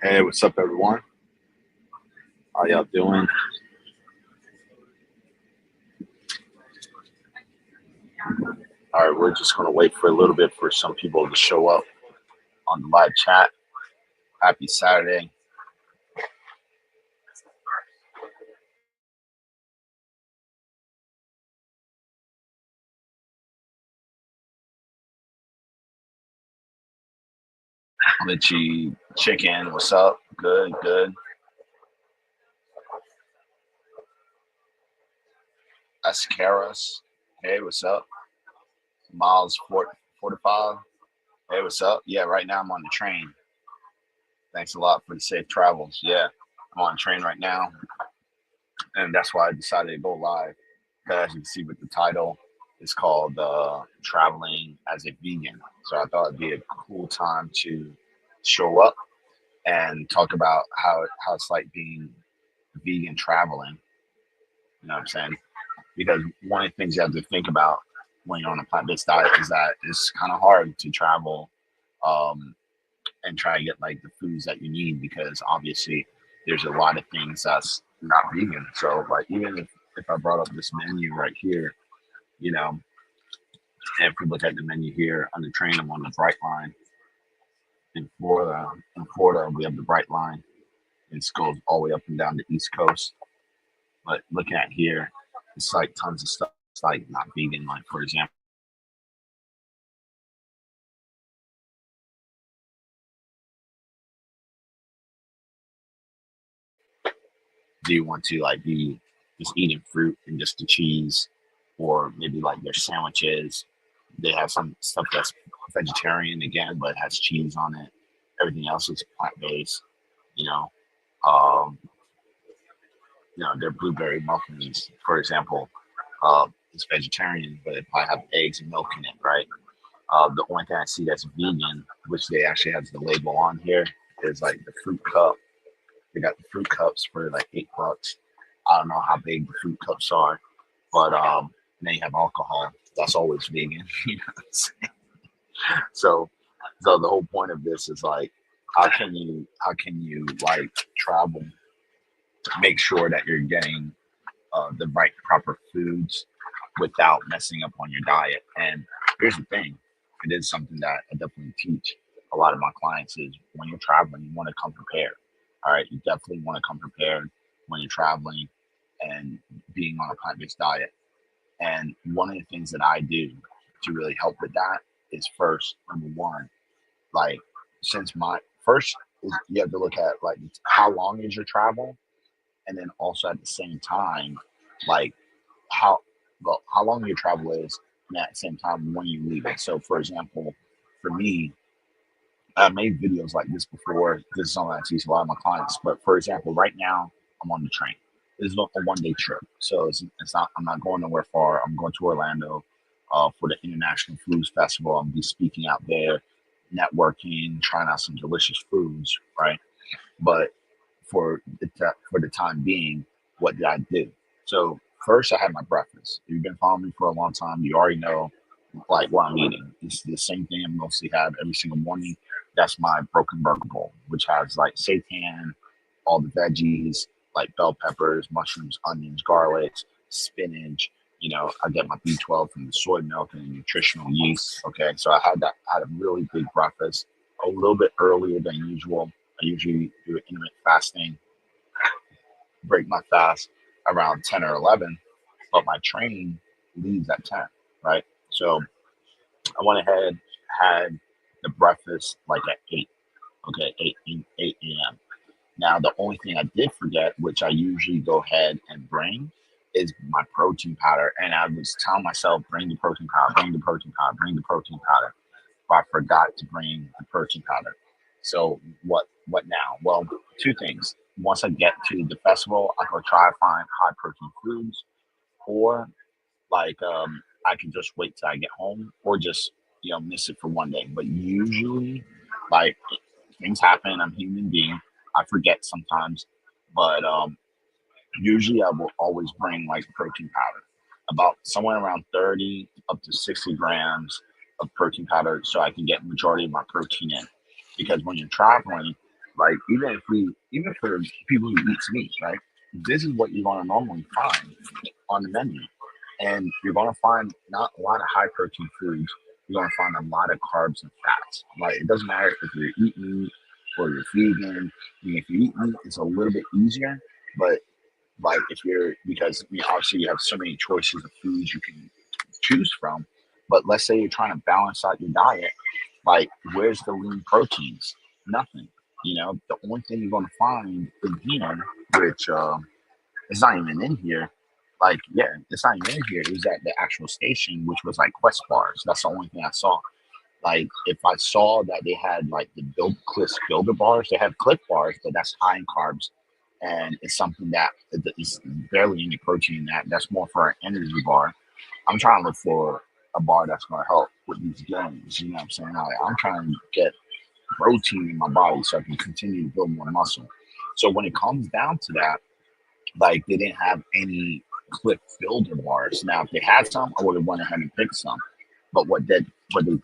Hey, what's up, everyone? How y'all doing? All right, we're just gonna wait for a little bit for some people to show up on the live chat. Happy Saturday. Litchi Chicken, what's up? Good, good. Ascaris, hey, what's up? Miles 45, hey, what's up? Yeah, right now I'm on the train. Thanks a lot for the safe travels. Yeah, I'm on the train right now, and that's why I decided to go live. As you can see with the title, it's called Traveling as a Vegan. So I thought it'd be a cool time to show up and talk about how it's like being vegan traveling. You know what I'm saying? Because one of the things you have to think about when you're on a plant-based diet is that it's kind of hard to travel um, and try to get like the foods that you need because obviously there's a lot of things that's not vegan. So like even if I brought up this menu right here, you know, and if we look at the menu here on the train, I'm on the Bright Line in Florida. In Florida, we have the Bright Line. It goes all the way up and down the East Coast. But looking at here, it's like tons of stuff. It's like not vegan. Like for example, do you want to like be just eating fruit and just the cheese, or maybe like their sandwiches? They have some stuff that's vegetarian again, but has cheese on it. Everything else is plant based. You know, um, their blueberry muffins, for example, it's vegetarian, but it probably have eggs and milk in it, right? The only thing I see that's vegan, which they actually have the label on here, is like the fruit cup. They got the fruit cups for like $8. I don't know how big the fruit cups are, but and then you have alcohol. That's always vegan. You know what I'm saying? So, so the whole point of this is like, how can you like travel, make sure that you're getting the right proper foods without messing up on your diet. And here's the thing, it is something that I definitely teach a lot of my clients is when you're traveling, you want to come prepared. All right, you definitely want to come prepared when you're traveling and being on a plant-based diet. And one of the things that I do to really help with that is first, number one, like since my first is you have to look at like how long is your travel, and then also at the same time, like how how long your travel is, and at the same time when you leave it. So, for example, for me, I made videos like this before. This is something I teach a lot of my clients. But for example, right now I'm on the train. This is a 1 day trip, so it's not. I'm not going nowhere far. I'm going to Orlando for the International Foods Festival. I'm be speaking out there, networking, trying out some delicious foods, right? But for the time being, what did I do? So first, I had my breakfast. If you've been following me for a long time, you already know like what I'm eating. It's the same thing I mostly have every single morning. That's my broken burger bowl, which has like seitan, all the veggies like bell peppers, mushrooms, onions, garlic, spinach. I get my B12 from the soy milk and the nutritional yeast. Okay, so I had a really big breakfast, a little bit earlier than usual. I usually do intermittent fasting, break my fast around 10 or 11, but my training leaves at 10, right? So I went ahead, had the breakfast like at 8, okay, 8 a.m. Now, the only thing I did forget, which I usually go ahead and bring, is my protein powder. And I was telling myself, bring the protein powder, bring the protein powder, bring the protein powder. But I forgot to bring the protein powder. So what now? Well, two things. Once I get to the festival, I go try to find high protein foods, or like I can just wait till I get home, or just miss it for 1 day. But usually, like things happen. I'm a human being. I forget sometimes, but usually I will always bring like protein powder, about somewhere around 30 up to 60 grams of protein powder so I can get majority of my protein in. Because when you're traveling, like even for people who eat meat, right? This is what you're gonna normally find on the menu. And you're gonna find not a lot of high protein foods. You're gonna find a lot of carbs and fats. Like it doesn't matter if you're eating meat or you're vegan. I mean, if you eat meat, it's a little bit easier, but like if you're because obviously you have so many choices of foods you can choose from, but let's say you're trying to balance out your diet, like where's the lean proteins? Nothing. The only thing you're going to find in here, which it's not even in here, like yeah, it's not even in here, is at the actual station, which was like Quest bars. That's the only thing I saw. Like if I saw that they had like the Cliff Builder bars, they have Cliff bars, but that's high in carbs, and it's something that is barely any protein in that. That's more for an energy bar. I'm trying to look for a bar that's going to help with these gains. You know what I'm saying? I'm trying to get protein in my body so I can continue to build more muscle. So when it comes down to that, like they didn't have any Cliff Builder bars. Now, if they had some, I would have went ahead and picked some. But what they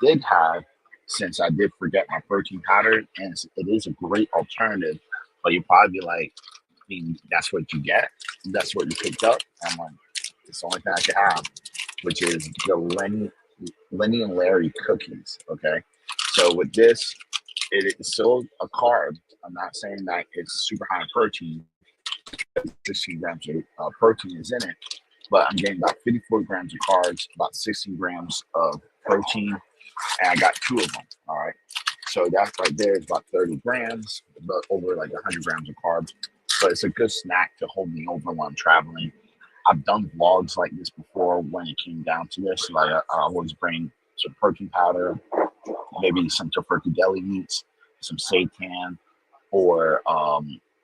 did have, since I did forget my protein powder, and it is a great alternative, but you probably be like, I mean, that's what you get. That's what you picked up. I'm like, it's the only thing I can have, which is the Lenny and Larry cookies. Okay, so with this, it is still a carb. I'm not saying that it's super high in protein. 16 grams of protein is in it, but I'm getting about 54 grams of carbs, about 16 grams of protein, and I got two of them. All right. So that right there is about 30 grams, but over like 100 grams of carbs. But it's a good snack to hold me over when I'm traveling. I've done vlogs like this before when it came down to this. Like I always bring some protein powder, maybe some turkey deli meats, some seitan, or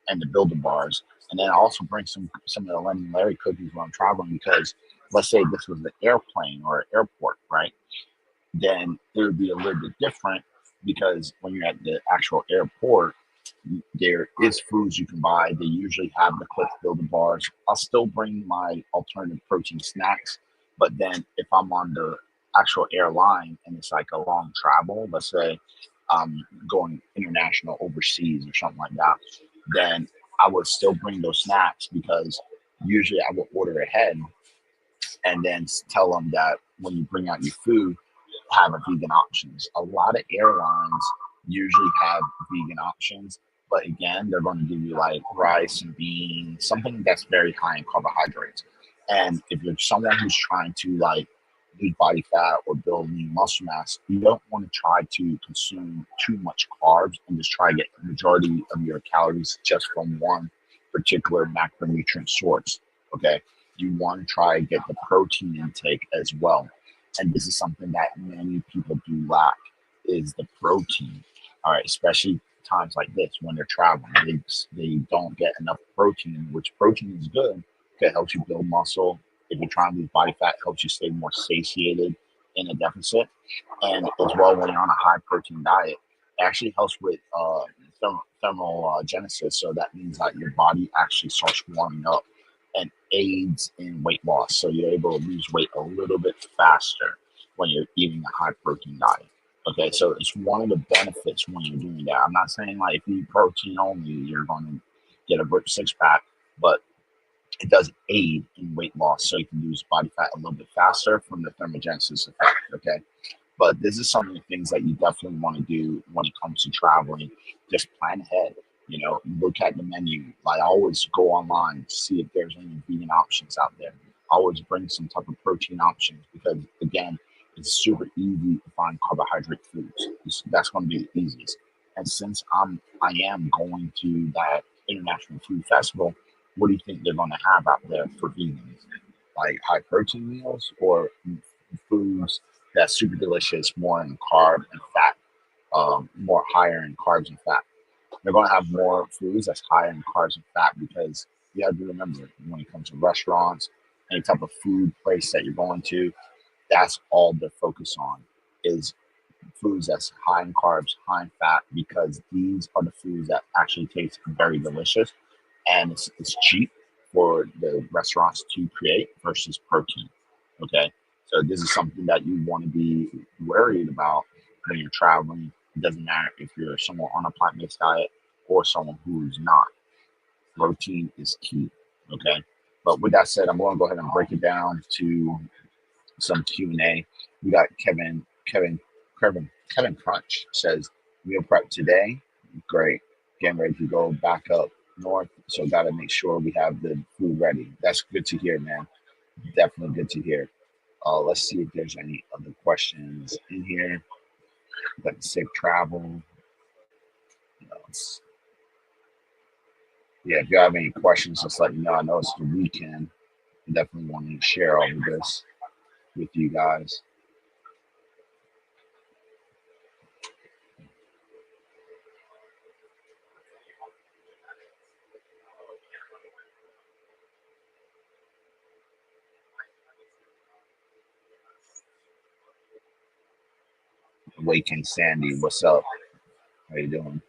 and the Builder bars. And then I also bring some of the Lenny and Larry cookies when I'm traveling because let's say this was an airplane or an airport, right? Then it would be a little bit different because when you're at the actual airport, there is foods you can buy. They usually have the Cliff Builder bars. I'll still bring my alternative protein snacks, but then if I'm on the actual airline and it's like a long travel, let's say I'm going international overseas or something like that, then I would still bring those snacks because usually I will order ahead and then tell them that when you bring out your food, have a vegan options. A lot of airlines usually have vegan options, but again, they're going to give you like rice and beans, something that's very high in carbohydrates. And if you're someone who's trying to like lose body fat or build new muscle mass, you don't want to try to consume too much carbs and just try to get the majority of your calories just from one particular macronutrient source. Okay. You want to try to get the protein intake as well. And this is something that many people do lack is the protein. All right, especially times like this when they're traveling, they don't get enough protein, which protein is good. It helps you build muscle. If you're trying to lose body fat, it helps you stay more satiated in a deficit. And as well, when you're on a high protein diet, it actually helps with thermal genesis. So that means that your body actually starts warming up and aids in weight loss. So you're able to lose weight a little bit faster when you're eating a high protein diet. Okay, so it's one of the benefits when you're doing that. I'm not saying like if you eat protein only, you're going to get a ripped six pack, but it does aid in weight loss. So you can lose body fat a little bit faster from the thermogenesis effect. Okay. But this is some of the things that you definitely want to do when it comes to traveling. Just plan ahead. Look at the menu. Like I always go online to see if there's any vegan options out there. I always bring some type of protein options because again, it's super easy to find carbohydrate foods. That's going to be the easiest. And since I am going to that international food festival, what do you think they're going to have out there for vegans? Like high protein meals or foods that's super delicious, more in carb and fat, more higher in carbs and fat. They're going to have more foods that's higher in carbs and fat because you have to remember when it comes to restaurants, any type of food place that you're going to, that's all they're focused on is foods that's high in carbs, high in fat, because these are the foods that actually taste very delicious, and it's cheap for the restaurants to create versus protein. Okay, so this is something that you want to be worried about when you're traveling. It doesn't matter if you're someone on a plant-based diet or someone who's not. Protein is key. Okay, but with that said, I'm going to go ahead and break it down to some Q&A. We got Kevin Crunch says, meal prep today. Great. Getting ready to go back up north. So got to make sure we have the food ready. That's good to hear, man. Definitely good to hear. Let's see if there's any other questions in here. Like safe travel. Yeah, if you have any questions, just let me know. I know it's the weekend. I definitely want to share all of this with you guys. Waking Sandy, what's up? How you doing?